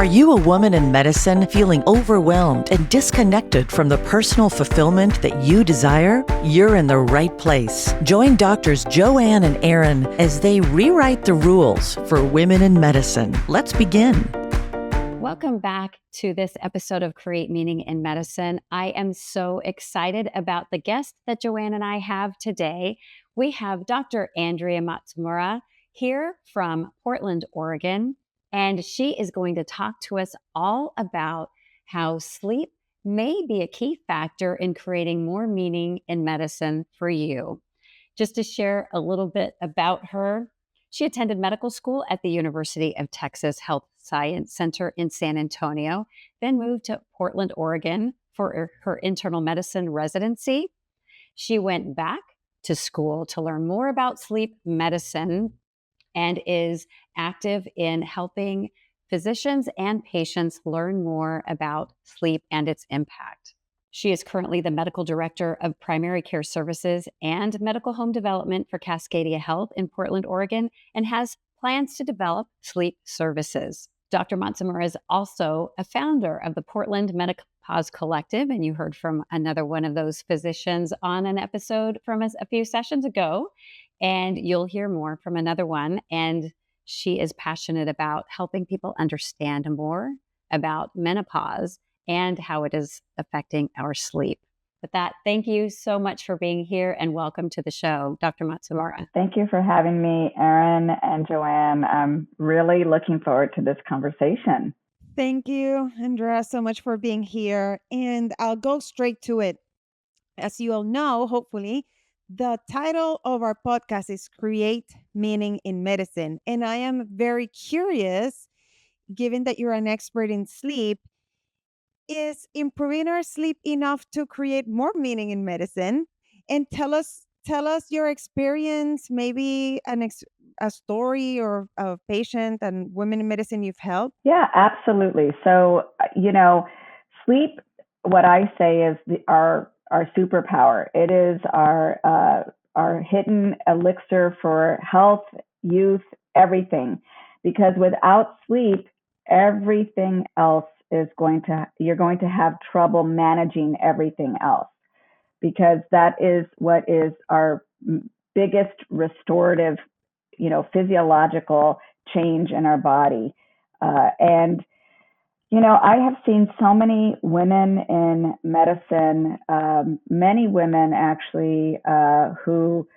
you a woman in medicine feeling overwhelmed and disconnected from the personal fulfillment that you desire? You're in the right place. Join Doctors Joanne and Aaron as they rewrite the rules for women in medicine. Let's begin. Welcome back to this episode of Create Meaning in Medicine. I am so excited about the guest that Joanne and I have today. We have Dr. Andrea Matsumura here from Portland, Oregon, and she is going to talk to us all about how sleep may be a key factor in creating more meaning in medicine for you. Just to share a little bit about her, she attended medical school at the University of Texas Health Science Center in San Antonio, then moved to Portland, Oregon for her internal medicine residency. She went back to school to learn more about sleep medicine and is active in helping physicians and patients learn more about sleep and its impact. She is currently the medical director of primary care services and medical home development for Cascadia Health in Portland, Oregon, and has plans to develop sleep services. Dr. Matsumura is also a founder of the Portland Menopause Collective, and you heard from another one of those physicians on an episode from a few sessions ago, and you'll hear more from another one. And she is passionate about helping people understand more about menopause and how it is affecting our sleep. With that, thank you so much for being here and welcome to the show, Dr. Matsumura. Thank you for having me, Erin and Joanne. I'm really looking forward to this conversation. Thank you, Andrea, so much for being here. And I'll go straight to it. As you all know, hopefully, the title of our podcast is Create Meaning in Medicine. And I am very curious, given that you're an expert in sleep, is improving our sleep enough to create more meaning in medicine? And tell us your experience, maybe a story or a patient and women in medicine you've helped. Yeah, absolutely. So, sleep, what I say is our superpower. It is our hidden elixir for health, youth, everything. Because without sleep, everything else you're going to have trouble managing everything else, because that is what is our biggest restorative, physiological change in our body. And I have seen so many women in medicine, many women actually, who,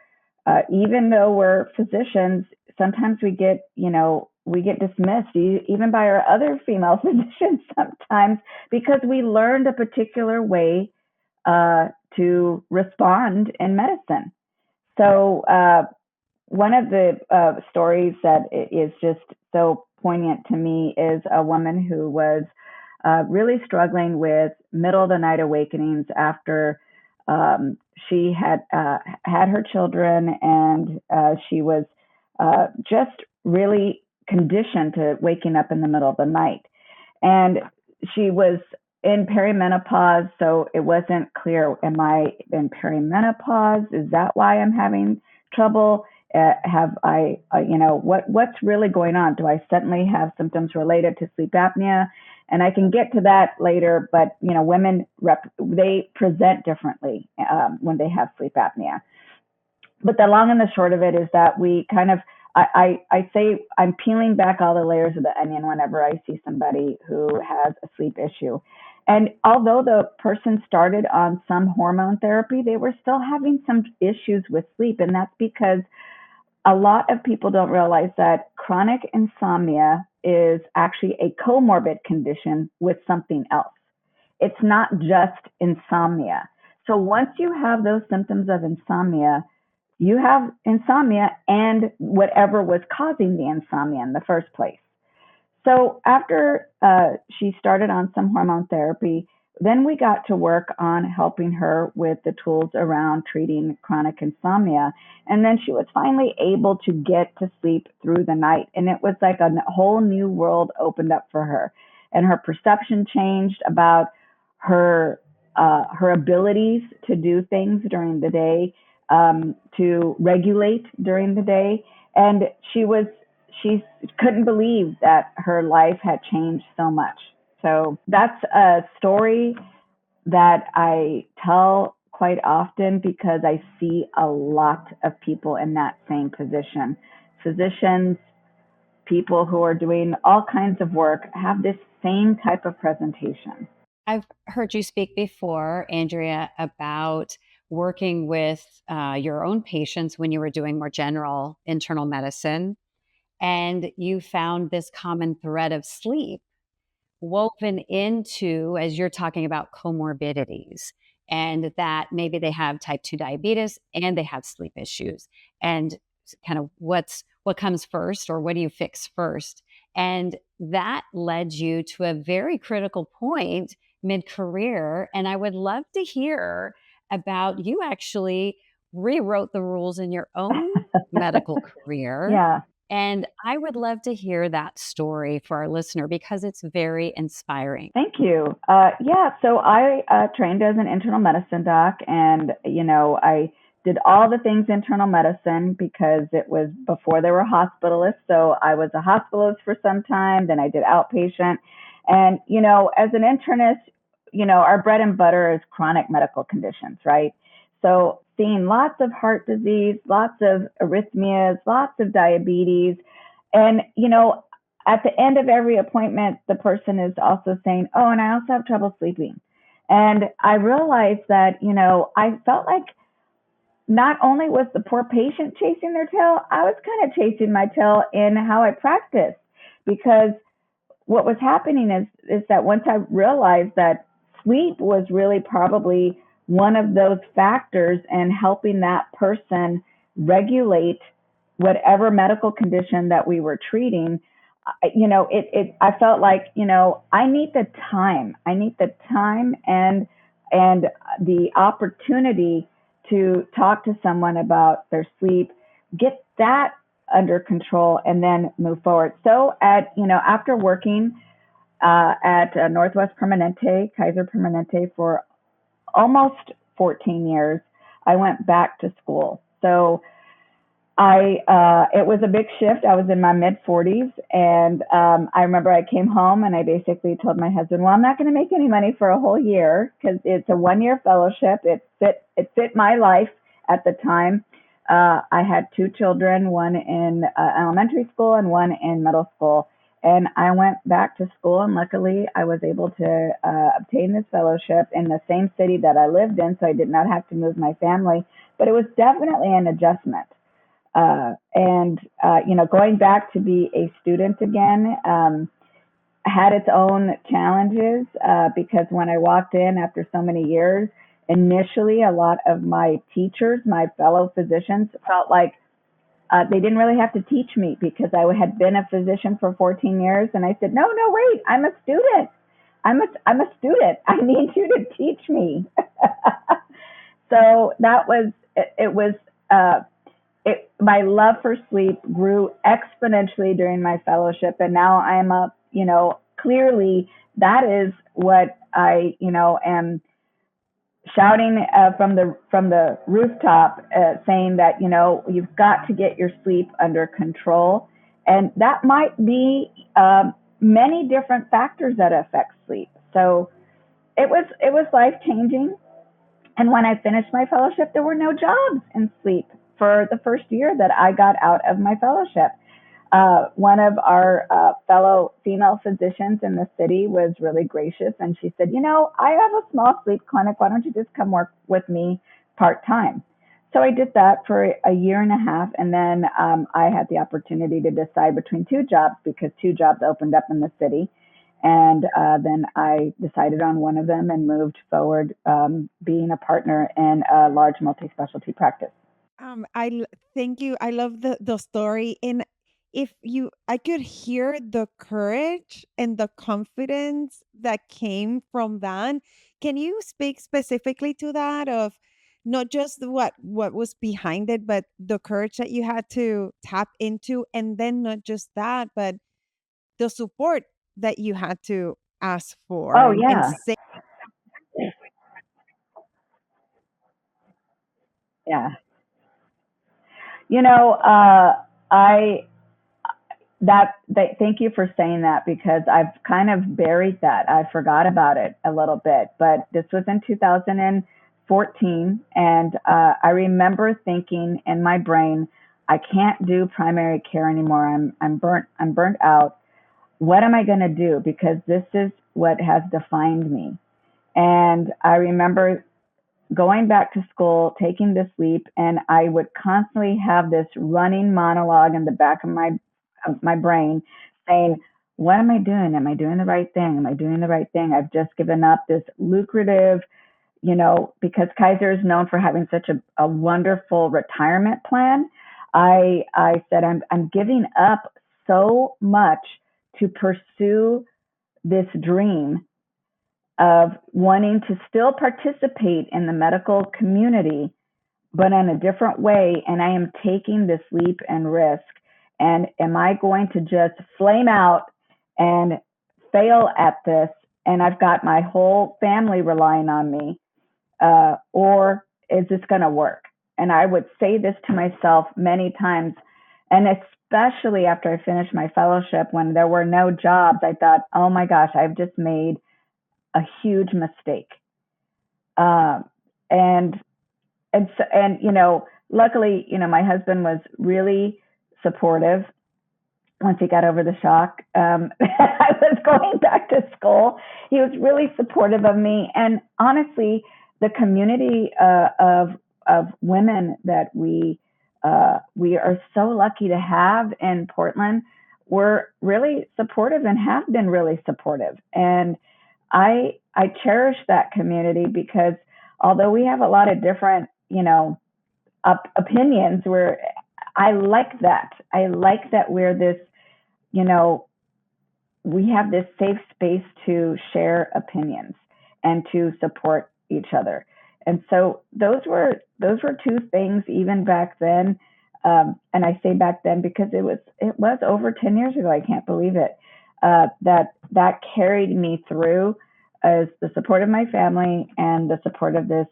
even though we're physicians, sometimes we get dismissed even by our other female physicians sometimes, because we learned a particular way to respond in medicine. So one of the stories that is just so poignant to me is a woman who was really struggling with middle of the night awakenings after she had had her children, and she was just really conditioned to waking up in the middle of the night. And she was in perimenopause, so it wasn't clear, am I in perimenopause? Is that why I'm having trouble? Have I, what's really going on? Do I suddenly have symptoms related to sleep apnea? And I can get to that later, but, women, they present differently when they have sleep apnea. But the long and the short of it is that we kind of, I say I'm peeling back all the layers of the onion whenever I see somebody who has a sleep issue. And although the person started on some hormone therapy, they were still having some issues with sleep. And that's because a lot of people don't realize that chronic insomnia is actually a comorbid condition with something else. It's not just insomnia. So once you have those symptoms of insomnia, you have insomnia and whatever was causing the insomnia in the first place. So after she started on some hormone therapy, then we got to work on helping her with the tools around treating chronic insomnia. And then she was finally able to get to sleep through the night. And it was like a whole new world opened up for her. And her perception changed about her abilities to do things during the day, to regulate during the day. And she she couldn't believe that her life had changed so much. So that's a story that I tell quite often because I see a lot of people in that same position. Physicians, people who are doing all kinds of work have this same type of presentation. I've heard you speak before, Andrea, about working with your own patients when you were doing more general internal medicine, and you found this common thread of sleep woven into, as you're talking about comorbidities, and that maybe they have type 2 diabetes and they have sleep issues, and kind of what comes first, or what do you fix first? And that led you to a very critical point mid-career, and I would love to hear about you actually rewrote the rules in your own medical career. Yeah. And I would love to hear that story for our listener because it's very inspiring. Thank you. Yeah, so I trained as an internal medicine doc, and I did all the things internal medicine because it was before there were hospitalists. So I was a hospitalist for some time, then I did outpatient. And as an internist, our bread and butter is chronic medical conditions, right? So seeing lots of heart disease, lots of arrhythmias, lots of diabetes, and at the end of every appointment, the person is also saying, "Oh, and I also have trouble sleeping." And I realized that, I felt like not only was the poor patient chasing their tail, I was kind of chasing my tail in how I practiced. Because what was happening is that once I realized that sleep was really probably one of those factors in helping that person regulate whatever medical condition that we were treating, I felt like, I need the time. I need the time and the opportunity to talk to someone about their sleep, get that under control, and then move forward. So after working at Northwest Permanente, Kaiser Permanente, for almost 14 years, I went back to school. So it was a big shift. I was in my mid 40s, and I remember I came home and I basically told my husband, "Well, I'm not going to make any money for a whole year because it's a 1-year fellowship. It fit my life at the time. I had 2 children, one in elementary school and one in middle school, and I went back to school, and luckily I was able to obtain this fellowship in the same city that I lived in, so I did not have to move my family. But it was definitely an adjustment." Going back to be a student again had its own challenges because when I walked in after so many years, initially a lot of my teachers, my fellow physicians, felt like they didn't really have to teach me because I had been a physician for 14 years. And I said, no, wait, I'm a student. I'm a student. I need you to teach me. So that was, my love for sleep grew exponentially during my fellowship. And now I'm clearly that is what I, am shouting from the rooftop, saying that, you've got to get your sleep under control. And that might be many different factors that affect sleep. So it was life changing. And when I finished my fellowship, there were no jobs in sleep for the first year that I got out of my fellowship. One of our fellow female physicians in the city was really gracious, and she said, I have a small sleep clinic. Why don't you just come work with me part-time? So I did that for a year and a half, and then I had the opportunity to decide between 2 jobs because 2 jobs opened up in the city. And then I decided on one of them and moved forward, being a partner in a large multi-specialty practice. Thank you. I love the story. And I could hear the courage and the confidence that came from that. Can you speak specifically to that of not just what was behind it, but the courage that you had to tap into, and then not just that, but the support that you had to ask for Oh, and yeah. say. Yeah. I Thank you for saying that, because I've kind of buried that. I forgot about it a little bit, but this was in 2014, and I remember thinking in my brain, I can't do primary care anymore. I'm burnt out. What am I going to do? Because this is what has defined me. And I remember going back to school, taking this leap, and I would constantly have this running monologue in the back of my brain saying, what am I doing? Am I doing the right thing? Am I doing the right thing? I've just given up this lucrative, because Kaiser is known for having such a wonderful retirement plan. I said, I'm giving up so much to pursue this dream of wanting to still participate in the medical community, but in a different way. And I am taking this leap and risk. And am I going to just flame out and fail at this? And I've got my whole family relying on me. Or is this going to work? And I would say this to myself many times. And especially after I finished my fellowship, when there were no jobs, I thought, oh my gosh, I've just made a huge mistake. Luckily, my husband was really supportive once he got over the shock. I was going back to school. He was really supportive of me. And honestly, the community of women that we are so lucky to have in Portland were really supportive and have been really supportive. And I cherish that community, because although we have a lot of different, opinions, I like that. I like that we're this, we have this safe space to share opinions and to support each other. And so those were two things even back then. And I say back then because it was over 10 years ago. I can't believe it. That carried me through, as the support of my family and the support of this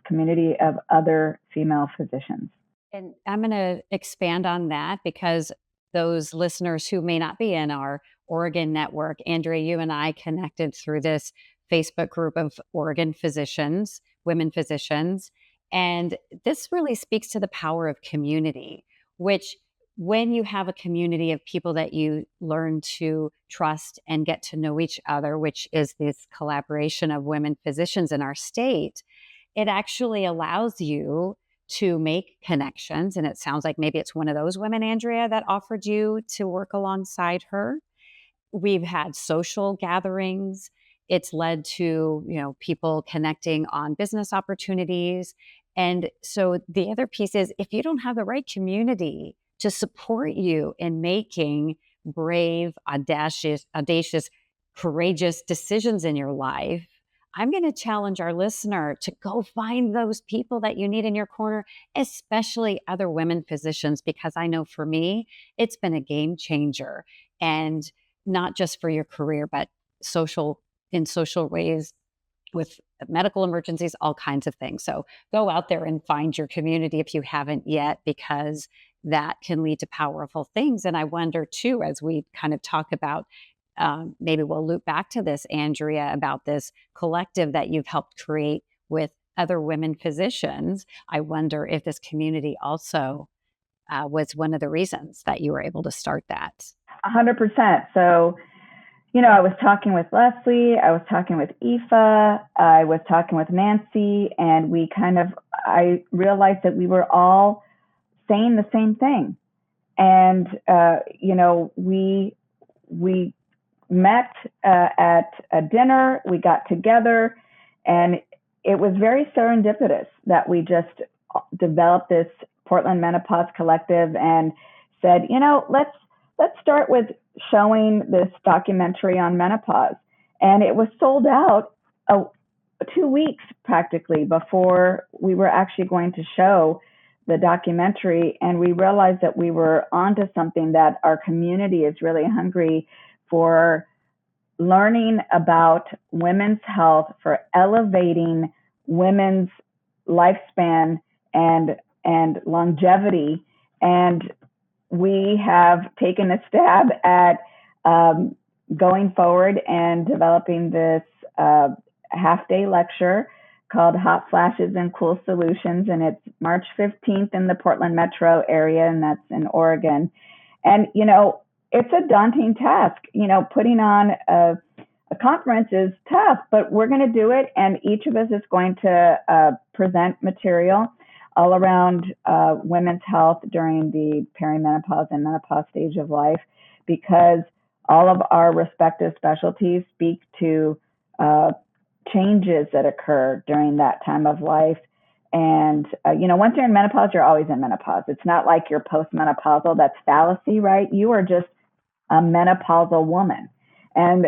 community of other female physicians. And I'm going to expand on that, because those listeners who may not be in our Oregon network, Andrea, you and I connected through this Facebook group of Oregon physicians, women physicians. And this really speaks to the power of community, which, when you have a community of people that you learn to trust and get to know each other, which is this collaboration of women physicians in our state, it actually allows you to make connections. And it sounds like maybe it's one of those women, Andrea, that offered you to work alongside her. We've had social gatherings. It's led to, people connecting on business opportunities. And so the other piece is, if you don't have the right community to support you in making brave, audacious, courageous decisions in your life, I'm going to challenge our listener to go find those people that you need in your corner, especially other women physicians, because I know for me, it's been a game changer. And not just for your career, but in social ways, with medical emergencies, all kinds of things. So go out there and find your community if you haven't yet, because that can lead to powerful things. And I wonder too, as we kind of talk about, maybe we'll loop back to this, Andrea, about this collective that you've helped create with other women physicians. I wonder if this community also was one of the reasons that you were able to start that. 100%. So, I was talking with Leslie, I was talking with Aoife, I was talking with Nancy, and I realized that we were all saying the same thing. And, we met at a dinner, we got together, and it was very serendipitous that we just developed this Portland Menopause Collective and said, let's start with showing this documentary on menopause. And it was sold out 2 weeks practically before we were actually going to show the documentary. And we realized that we were onto something, that our community is really hungry for learning about women's health, for elevating women's lifespan and longevity. And we have taken a stab at going forward and developing this half-day lecture called Hot Flashes and Cool Solutions, and it's March 15th in the Portland metro area, and that's in Oregon. And, it's a daunting task. Putting on a conference is tough, but we're going to do it, and each of us is going to present material all around women's health during the perimenopause and menopause stage of life, because all of our respective specialties speak to changes that occur during that time of life. And, once you're in menopause, you're always in menopause. It's not like you're postmenopausal. That's fallacy, right? You are just a menopausal woman. And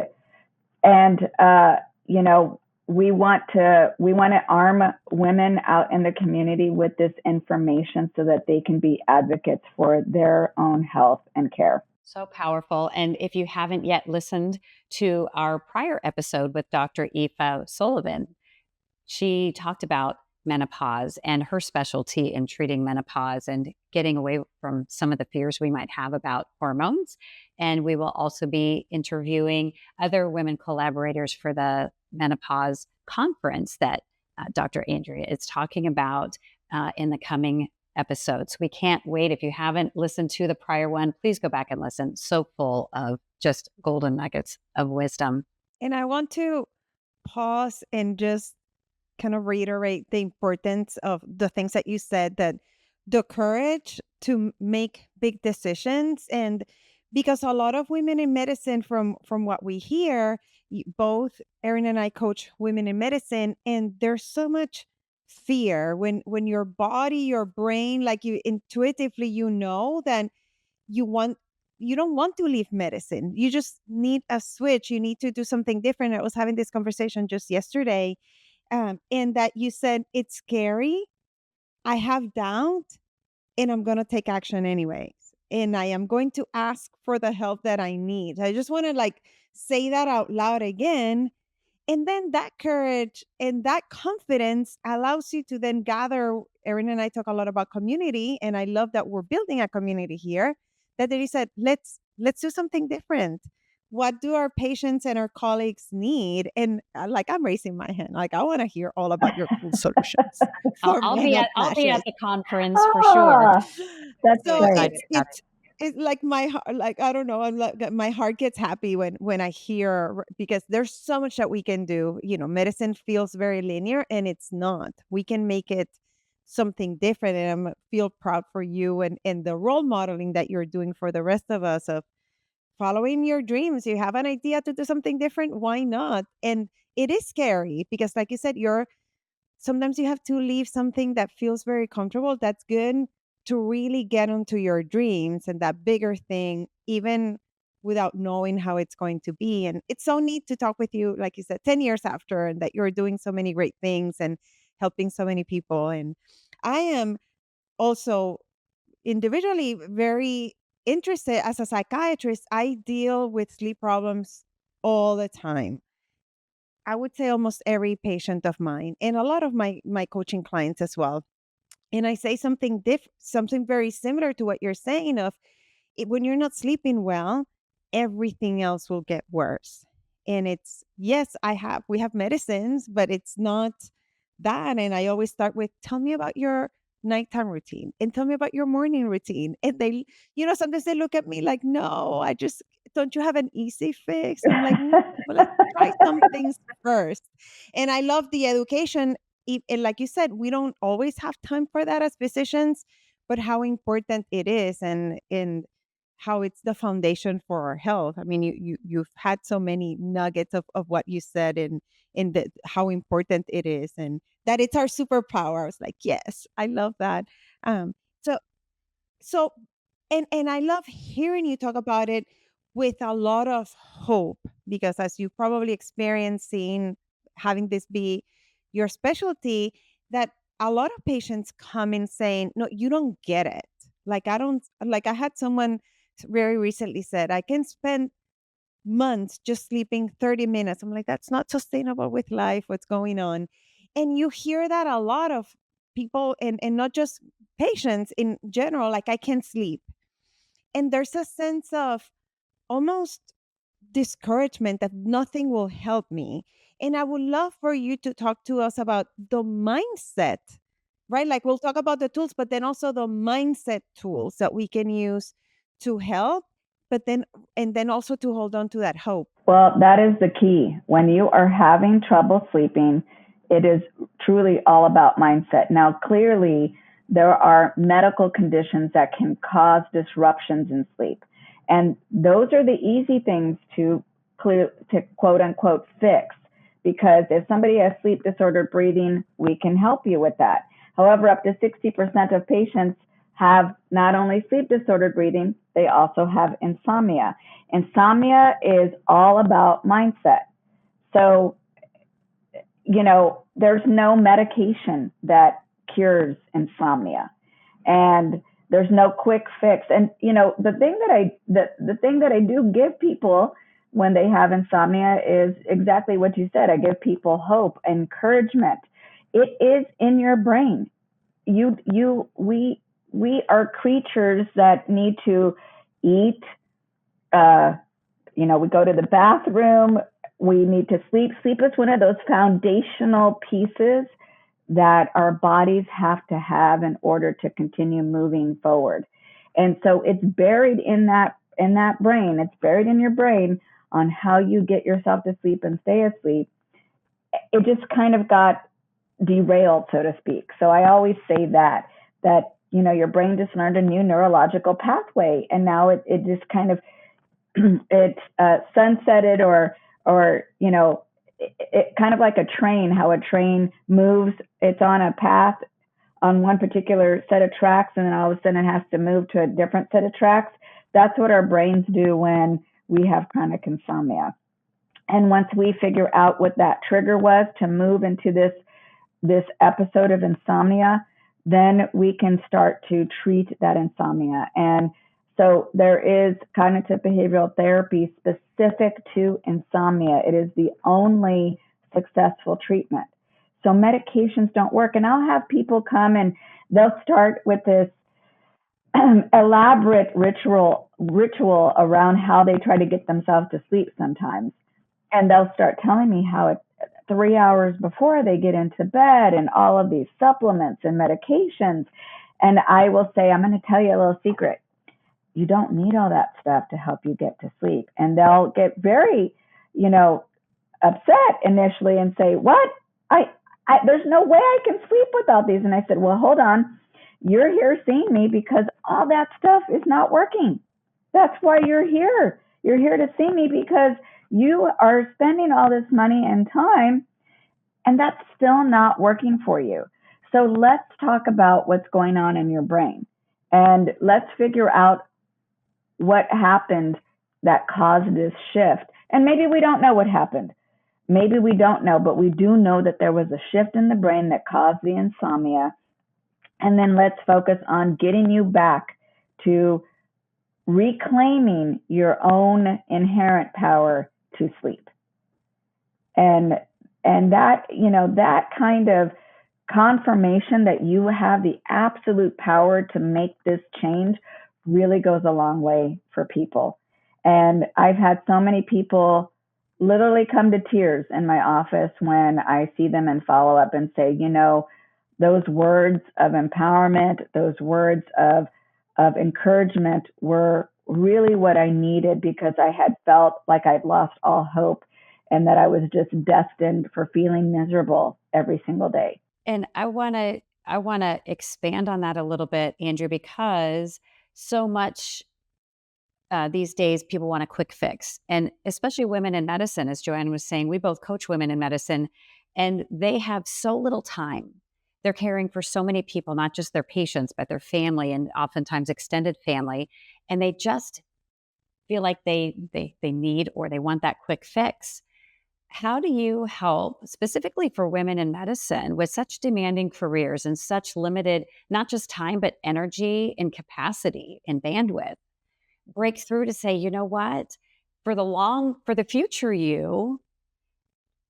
we want to arm women out in the community with this information so that they can be advocates for their own health and care. So powerful. And if you haven't yet listened to our prior episode with Dr. Aoife Sullivan, she talked about menopause and her specialty in treating menopause and getting away from some of the fears we might have about hormones. And we will also be interviewing other women collaborators for the menopause conference that Dr. Andrea is talking about in the coming episodes. We can't wait. If you haven't listened to the prior one, please go back and listen. So full of just golden nuggets of wisdom. And I want to pause and just kind of reiterate the importance of the things that you said, that the courage to make big decisions. And because a lot of women in medicine, from what we hear, both Erin and I coach women in medicine, and there's so much fear when your body, your brain, like you intuitively, that you don't want to leave medicine. You just need a switch. You need to do something different. I was having this conversation just yesterday, and that you said, it's scary, I have doubt, and I'm going to take action anyways. And I am going to ask for the help that I need. I just want to say that out loud again. And then that courage and that confidence allows you to then gather. Erin and I talk a lot about community, and I love that we're building a community here. That they said, let's do something different. What do our patients and our colleagues need? And I'm raising my hand. I want to hear all about your cool solutions. I'll be at the conference for sure. That's so great. it's like my heart, I don't know, my heart gets happy when I hear, because there's so much that we can do. Medicine feels very linear, and it's not. We can make it something different, and I feel proud for you and the role modeling that you're doing for the rest of us, of following your dreams. You have an idea to do something different, why not? And it is scary because, like you said, sometimes you have to leave something that feels very comfortable, that's good, to really get onto your dreams and that bigger thing, even without knowing how it's going to be. And it's so neat to talk with you, like you said, 10 years after, and that you're doing so many great things and helping so many people. And I am also individually very interested. As a psychiatrist, I deal with sleep problems all the time. I would say almost every patient of mine, and a lot of my coaching clients as well. And I say something something very similar to what you're saying, of when you're not sleeping well, everything else will get worse. And it's, yes, we have medicines, but it's not that. And I always start with, tell me about your nighttime routine and tell me about your morning routine. And they, sometimes they look at me like, no, don't you have an easy fix? I'm like, no, but let's try some things first. And I love the education. And like you said, we don't always have time for that as physicians, but how important it is, and how it's the foundation for our health. I mean, you've had so many nuggets of what you said, and how important it is, and that it's our superpower. I was like, yes, I love that. Um, so so and I love hearing you talk about it with a lot of hope, because as you probably experiencing, having this be your specialty, that a lot of patients come in saying, no, you don't get it. I had someone very recently said, I can spend months just sleeping 30 minutes. I'm like, that's not sustainable with life. What's going on? And you hear that a lot of people, and not just patients in general, like, I can't sleep. And there's a sense of almost discouragement that nothing will help me. And I would love for you to talk to us about the mindset, right? Like we'll talk about the tools, but then also the mindset tools that we can use to help, but then, and then also to hold on to that hope. Well, that is the key. When you are having trouble sleeping, it is truly all about mindset. Now, clearly, there are medical conditions that can cause disruptions in sleep. And those are the easy things to quote unquote fix. Because if somebody has sleep disordered breathing, we can help you with that. However, up to 60% of patients have not only sleep disordered breathing, they also have insomnia. Insomnia is all about mindset. So, there's no medication that cures insomnia. And there's no quick fix. And, the thing that I do give people when they have insomnia is exactly what you said. I give people hope, encouragement. It is in your brain. We are creatures that need to eat. We go to the bathroom. We need to sleep. Sleep is one of those foundational pieces that our bodies have to have in order to continue moving forward. And so it's buried in that brain. It's buried in your brain on how you get yourself to sleep and stay asleep. It just kind of got derailed, so to speak. So I always say that your brain just learned a new neurological pathway, and now it just kind of it sunsetted or it kind of like a train, how a train moves. It's on a path on one particular set of tracks, and then all of a sudden it has to move to a different set of tracks. That's what our brains do when we have chronic insomnia. And once we figure out what that trigger was to move into this episode of insomnia, then we can start to treat that insomnia. And so there is cognitive behavioral therapy specific to insomnia. It is the only successful treatment. So medications don't work. And I'll have people come and they'll start with this elaborate ritual around how they try to get themselves to sleep sometimes. And they'll start telling me how 3 hours before they get into bed and all of these supplements and medications. And I will say, I'm going to tell you a little secret. You don't need all that stuff to help you get to sleep. And they'll get very, upset initially and say, what? There's no way I can sleep without these. And I said, well, hold on. You're here seeing me because all that stuff is not working. That's why you're here. You're here to see me because you are spending all this money and time, and that's still not working for you. So let's talk about what's going on in your brain. And let's figure out what happened that caused this shift. And maybe we don't know what happened. Maybe we don't know, but we do know that there was a shift in the brain that caused the insomnia. And then let's focus on getting you back to reclaiming your own inherent power to sleep. And that, that kind of confirmation that you have the absolute power to make this change really goes a long way for people. And I've had so many people literally come to tears in my office when I see them in follow-up and say, those words of empowerment, those words of encouragement were really what I needed, because I had felt like I'd lost all hope and that I was just destined for feeling miserable every single day. And I want to expand on that a little bit, Andrea, because so much these days people want a quick fix, and especially women in medicine, as Joanne was saying, we both coach women in medicine, and they have so little time. They're caring for so many people, not just their patients, but their family and oftentimes extended family. And they just feel like they need or they want that quick fix. How do you help specifically for women in medicine with such demanding careers and such limited, not just time, but energy and capacity and bandwidth, break through to say, you know what, for the future you,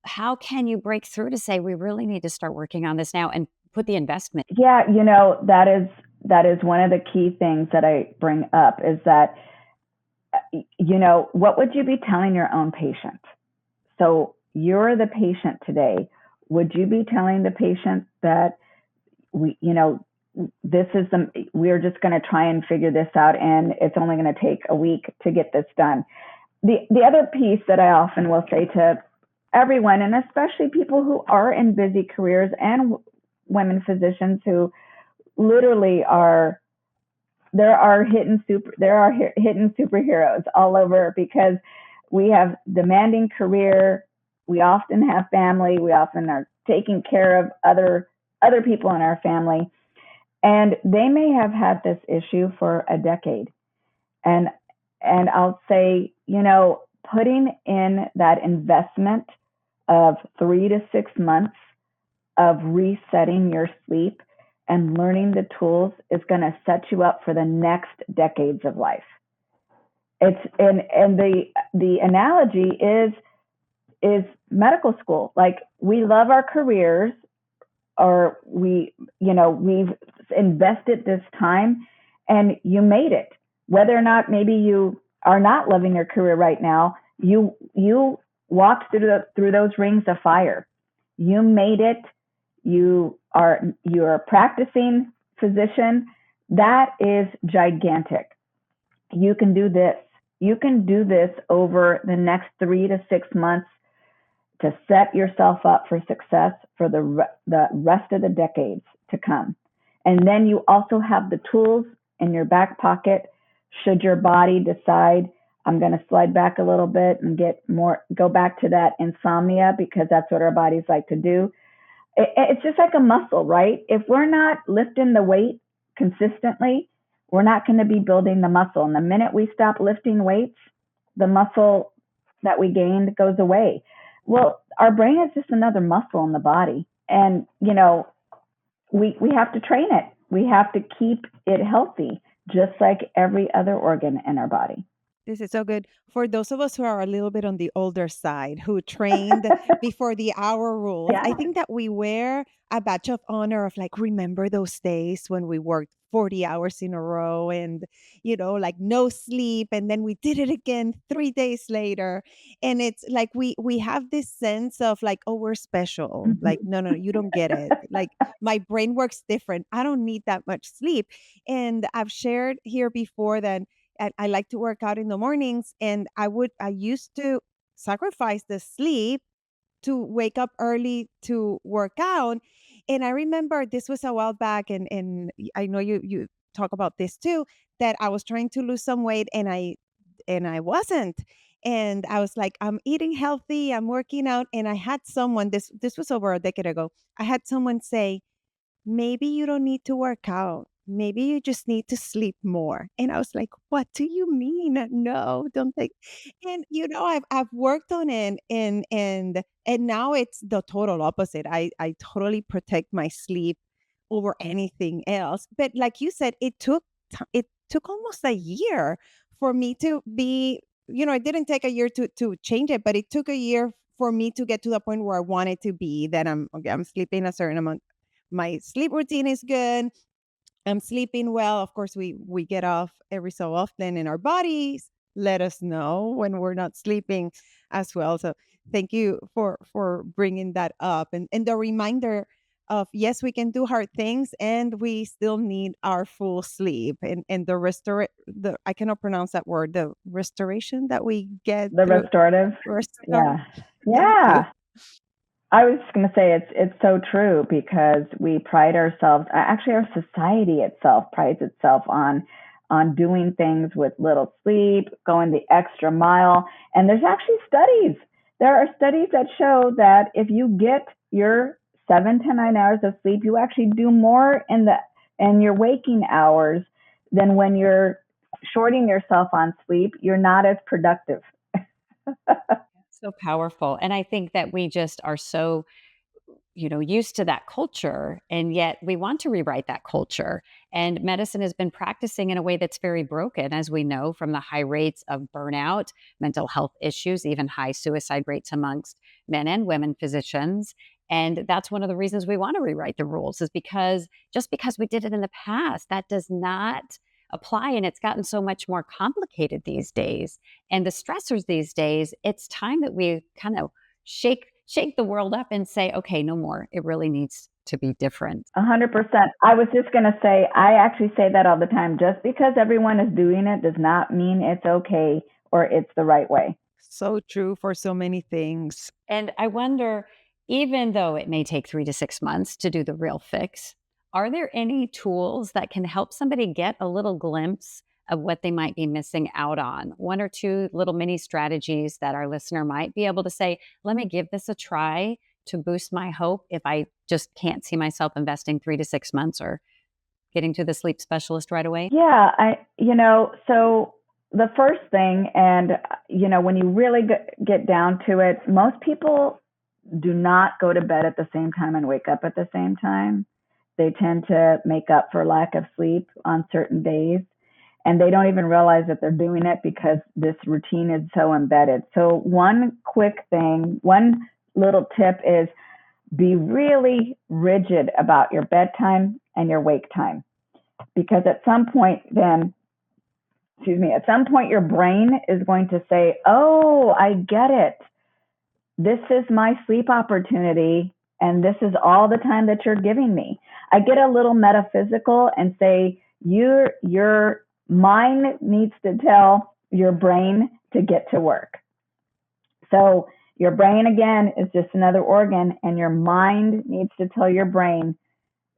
how can you break through to say, we really need to start working on this now and put the investment? Yeah, that is that is one of the key things that I bring up is that, what would you be telling your own patient? So you're the patient today. Would you be telling the patient that we're just going to try and figure this out, and it's only going to take a week to get this done? The other piece that I often will say to everyone, and especially people who are in busy careers and women physicians who literally there are hidden superheroes all over, because we have demanding career, we often have family, we often are taking care of other people in our family, and they may have had this issue for a decade. And I'll say, putting in that investment of 3 to 6 months of resetting your sleep and learning the tools is going to set you up for the next decades of life. And the analogy is medical school. Like, we love our careers, or we've invested this time and you made it. Whether or not maybe you are not loving your career right now, you walked through those rings of fire. You made it. You're a practicing physician. That is gigantic. You can do this. You can do this over the next 3 to 6 months to set yourself up for success for the rest of the decades to come. And then you also have the tools in your back pocket should your body decide, I'm going to slide back a little bit and go back to that insomnia, because that's what our bodies like to do. It's just like a muscle, right? If we're not lifting the weight consistently, we're not going to be building the muscle. And the minute we stop lifting weights, the muscle that we gained goes away. Well, our brain is just another muscle in the body. And, we have to train it. We have to keep it healthy, just like every other organ in our body. This is so good. For those of us who are a little bit on the older side, who trained before the hour rules, I think that we wear a badge of honor of, like, remember those days when we worked 40 hours in a row and, like, no sleep. And then we did it again 3 days later. And it's like we have this sense of, like, oh, we're special. Like, no, you don't get it. Like, my brain works different. I don't need that much sleep. And I've shared here before that I like to work out in the mornings, and I used to sacrifice the sleep to wake up early to work out. And I remember this was a while back, and I know you talk about this too, that I was trying to lose some weight, and I wasn't. And I was like, I'm eating healthy, I'm working out, and I had someone, this was over a decade ago. I had someone say, maybe you don't need to work out. Maybe you just need to sleep more. And I was like, what do you mean? No, don't think. And I've worked on it, and now it's the total opposite. I totally protect my sleep over anything else. But like you said, it took almost a year for me to be, it didn't take a year to change it, but it took a year for me to get to the point where I wanted to be, that I'm sleeping a certain amount. My sleep routine is good. I'm sleeping well. Of course, we get off every so often, and our bodies let us know when we're not sleeping as well. So thank you for bringing that up, and the reminder of, yes, we can do hard things, and we still need our full sleep, and the I cannot pronounce that word, the restoration that we get, the restorative. Yeah. I was just going to say it's so true, because we pride ourselves. Actually, our society itself prides itself on doing things with little sleep, going the extra mile. And there's actually studies. There are studies that show that if you get your 7 to 9 hours of sleep, you actually do more in your waking hours than when you're shorting yourself on sleep. You're not as productive. So powerful. And I think that we just are so, used to that culture, and yet we want to rewrite that culture. And medicine has been practicing in a way that's very broken, as we know, from the high rates of burnout, mental health issues, even high suicide rates amongst men and women physicians. And that's one of the reasons we want to rewrite the rules, is because just because we did it in the past, that does not apply. And it's gotten so much more complicated these days. And the stressors these days, it's time that we kind of shake the world up and say, okay, no more. It really needs to be different. 100%. I was just going to say, I actually say that all the time. Just because everyone is doing it does not mean it's okay or it's the right way. So true for so many things. And I wonder, even though it may take 3 to 6 months to do the real fix, are there any tools that can help somebody get a little glimpse of what they might be missing out on? 1 or 2 little mini strategies that our listener might be able to say, let me give this a try to boost my hope if I just can't see myself investing 3 to 6 months or getting to the sleep specialist right away? Yeah, so the first thing, and, when you really get down to it, most people do not go to bed at the same time and wake up at the same time. They tend to make up for lack of sleep on certain days, and they don't even realize that they're doing it because this routine is so embedded. So one little tip is be really rigid about your bedtime and your wake time, because at some point your brain is going to say, oh, I get it. This is my sleep opportunity, and this is all the time that you're giving me. I get a little metaphysical and say, your mind needs to tell your brain to get to work. So your brain, again, is just another organ, and your mind needs to tell your brain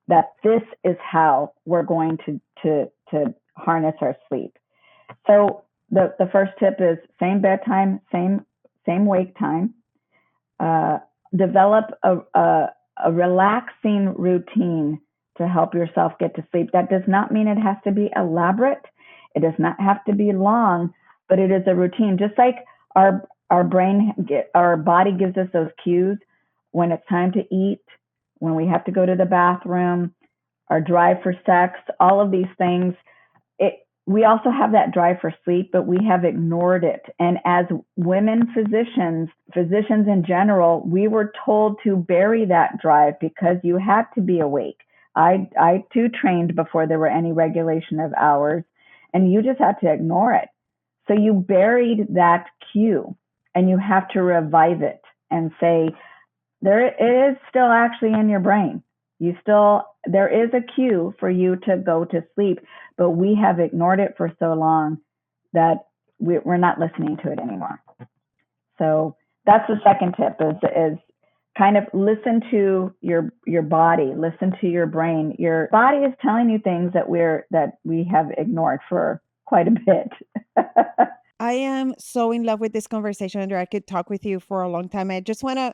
that this is how we're going to harness our sleep. So the first tip is same bedtime, same wake time. Develop a relaxing routine to help yourself get to sleep. That does not mean it has to be elaborate. It does not have to be long, but it is a routine. Just like our body gives us those cues when it's time to eat, when we have to go to the bathroom, our drive for sex, all of these things. We also have that drive for sleep, but we have ignored it. And as women physicians in general, we were told to bury that drive because you had to be awake. I too trained before there were any regulation of hours, and you just had to ignore it. So you buried that cue, and you have to revive it and say, it is still actually in your brain. There is a cue for you to go to sleep, but we have ignored it for so long that we're not listening to it anymore. So that's the second tip is kind of listen to your body, listen to your brain. Your body is telling you things that we have ignored for quite a bit. I am so in love with this conversation, Andrea. I could talk with you for a long time. I just want to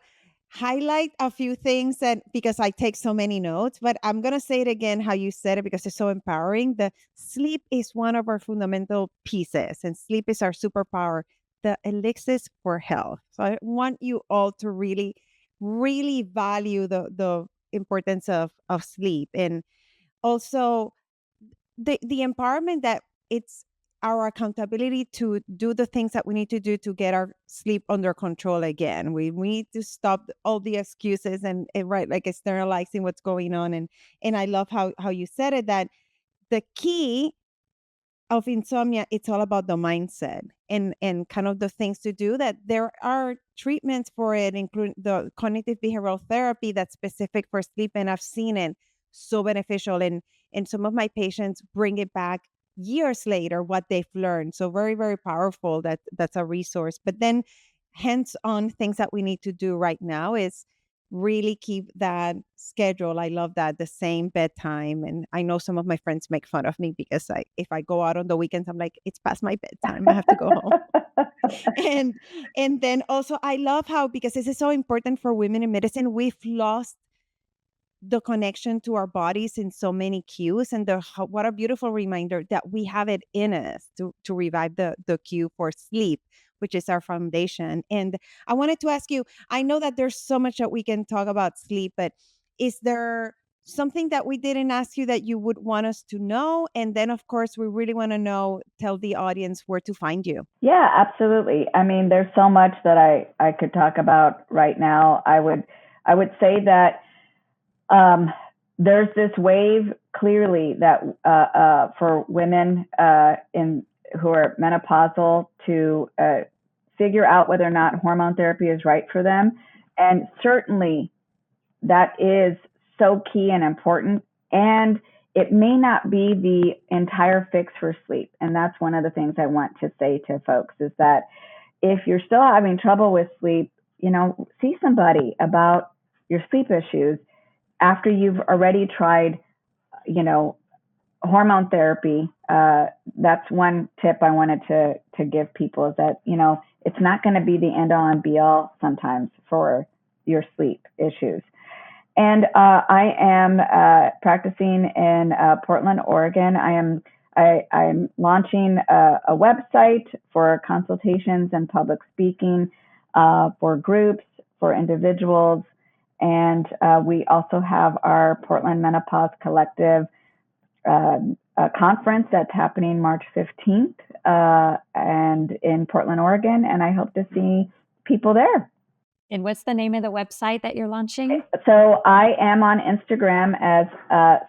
highlight a few things because I take so many notes, but I'm going to say it again how you said it because it's so empowering. The sleep is one of our fundamental pieces, and sleep is our superpower, the elixirs for health. So I want you all to really, really value the importance of sleep, and also the empowerment that it's our accountability to do the things that we need to do to get our sleep under control again. We need to stop all the excuses and right, like externalizing what's going on. And I love how you said it, that the key of insomnia, it's all about the mindset and kind of the things to do, that there are treatments for it, including the cognitive behavioral therapy that's specific for sleep. And I've seen it so beneficial. And some of my patients bring it back years later, what they've learned. So very, very powerful. That's a resource. But then hands-on things that we need to do right now is really keep that schedule. I love that, the same bedtime. And I know some of my friends make fun of me because if I go out on the weekends, I'm like, it's past my bedtime, I have to go home. and then also I love how, because this is so important for women in medicine, we've lost the connection to our bodies in so many cues, and what a beautiful reminder that we have it in us to revive the cue for sleep, which is our foundation. And I wanted to ask you, I know that there's so much that we can talk about sleep, but is there something that we didn't ask you that you would want us to know? And then of course we really want to tell the audience where to find you. Yeah, absolutely. I mean, there's so much that I could talk about right now. I I would say that there's this wave clearly that for women who are menopausal to figure out whether or not hormone therapy is right for them. And certainly that is so key and important. And it may not be the entire fix for sleep. And that's one of the things I want to say to folks is that if you're still having trouble with sleep, see somebody about your sleep issues after you've already tried, hormone therapy. That's one tip I wanted to give people is that, it's not going to be the end all and be all sometimes for your sleep issues. And I am practicing in Portland, Oregon. I'm launching a website for consultations and public speaking for groups, for individuals. And we also have our Portland Menopause Collective conference that's happening March 15th and in Portland, Oregon. And I hope to see people there. And what's the name of the website that you're launching? So I am on Instagram as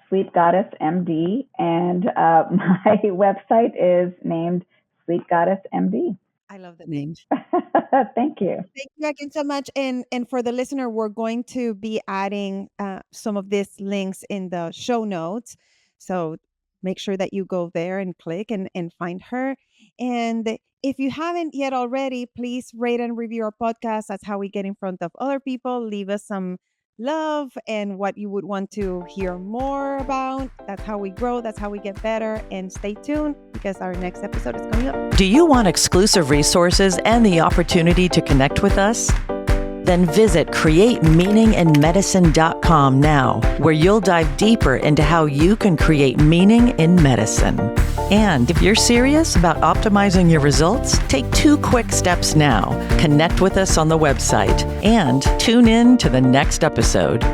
Sleep Goddess MD, and my website is named Sleep Goddess MD. I love the name. Thank you. Thank you again so much. And for the listener, we're going to be adding some of these links in the show notes. So make sure that you go there and click and find her. And if you haven't yet already, please rate and review our podcast. That's how we get in front of other people. Leave us some love and what you would want to hear more about. That's how we grow. That's how we get better. And stay tuned because our next episode is coming up. Do you want exclusive resources and the opportunity to connect with us? Then visit createmeaninginmedicine.com now, where you'll dive deeper into how you can create meaning in medicine. And if you're serious about optimizing your results, take 2 quick steps now. Connect with us on the website and tune in to the next episode.